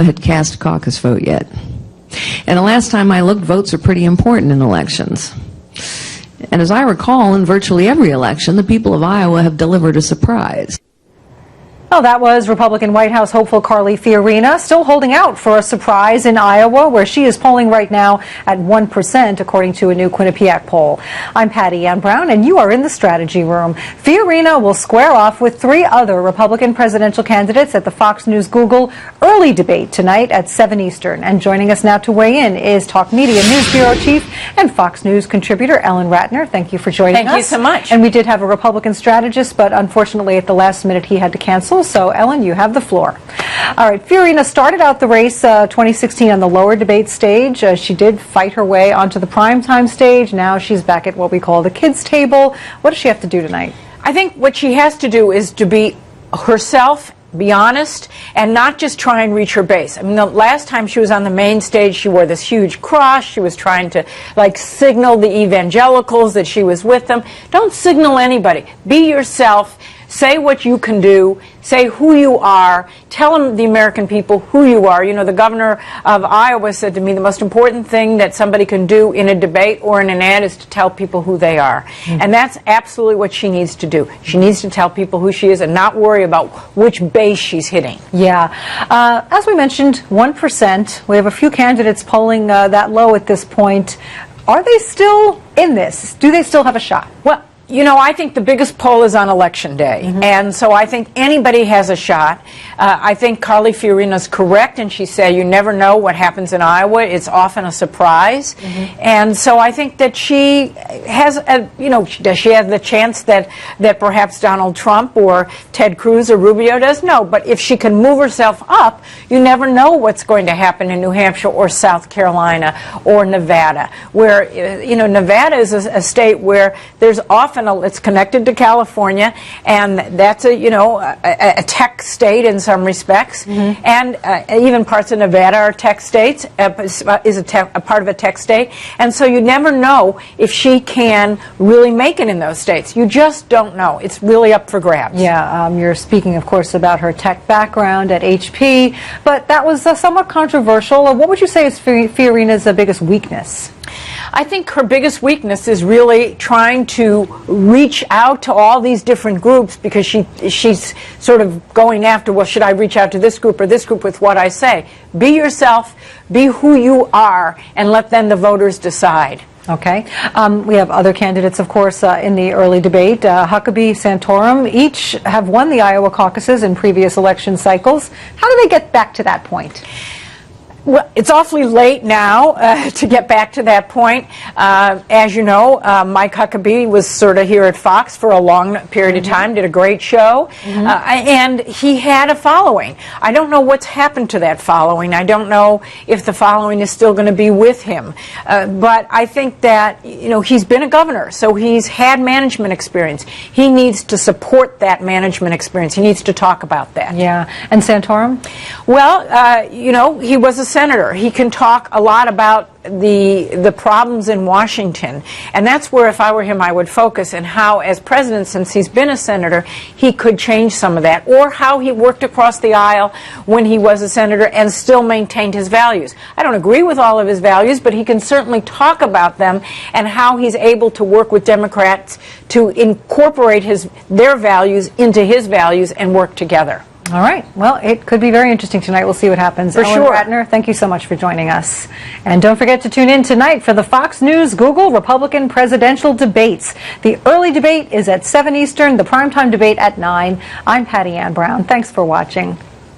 Iowa had cast a caucus vote yet. And the last time I looked, votes are pretty important in elections. And as I recall, in virtually every election, the people of Iowa have delivered a surprise. Well, that was Republican White House hopeful Carly Fiorina, still holding out for a surprise in Iowa, where she is polling right now at 1%, according to a new Quinnipiac poll. I'm Patty Ann Brown, and you are in the strategy room. Fiorina will square off with 3 other Republican presidential candidates at the Fox News Google early debate tonight at 7 Eastern. And joining us now to weigh in is Talk Media News Bureau Chief and Fox News contributor Ellen Ratner. Thank you for joining us. Thank you so much. And we did have a Republican strategist, but unfortunately at the last minute he had to cancel. So, Ellen, you have the floor. All right, Fiorina started out the race 2016 on the lower debate stage. She did fight her way onto the primetime stage. Now she's back at what we call the kids' table. What does she have to do tonight? I think what she has to do is to be herself, be honest, and not just try and reach her base. I mean, the last time she was on the main stage, she wore this huge cross. She was trying to, like, signal the evangelicals that she was with them. Don't signal anybody. Be yourself. Say what you can do. Say who you are. Tell them, the American people, who you are. You know, the governor of Iowa said to me the most important thing that somebody can do in a debate or in an ad is to tell people who they are. And that's absolutely what she needs to do. She needs to tell people who she is and not worry about which base she's hitting. Yeah. As we mentioned, 1%. We have a few candidates polling that low at this point. Are they still in this? Do they still have a shot? Well, you know, I think the biggest poll is on Election Day, and so I think anybody has a shot. I think Carly Fiorina's correct, and she said you never know what happens in Iowa. It's often a surprise, and so I think that she has, does she have the chance that perhaps Donald Trump or Ted Cruz or Rubio does? No, but if she can move herself up, you never know what's going to happen in New Hampshire or South Carolina or Nevada, where, Nevada is a state where there's often it's connected to California, and that's a tech state in some respects, and even parts of Nevada are tech states, is a part of a tech state, and so you never know if she can really make it in those states. You just don't know. It's really up for grabs. Yeah, you're speaking, of course, about her tech background at HP, but that was somewhat controversial. What would you say is Fiorina's biggest weakness? I think her biggest weakness is really trying to reach out to all these different groups, because she's sort of going after, well, should I reach out to this group or this group with what I say? Be yourself, be who you are, and let then the voters decide. Okay. We have other candidates, of course, in the early debate. Huckabee, Santorum, each have won the Iowa caucuses in previous election cycles. How do they get back to that point? Well, it's awfully late now to get back to that point. As you know, Mike Huckabee was sort of here at Fox for a long period of time, did a great show, and he had a following. I don't know what's happened to that following. I don't know if the following is still going to be with him. But I think that, he's been a governor, so he's had management experience. He needs to support that management experience. He needs to talk about that. Yeah. And Santorum? Well, he was a senator. He can talk a lot about the problems in Washington, and that's where, if I were him, I would focus, and how, as president, since he's been a senator, he could change some of that, or how he worked across the aisle when he was a senator and still maintained his values. I don't agree with all of his values, but he can certainly talk about them and how he's able to work with Democrats to incorporate their values into his values and work together. All right. Well, it could be very interesting tonight. We'll see what happens. For sure. Ellen Ratner, thank you so much for joining us. And don't forget to tune in tonight for the Fox News Google Republican presidential debates. The early debate is at 7 Eastern, the primetime debate at 9. I'm Patty Ann Brown. Thanks for watching.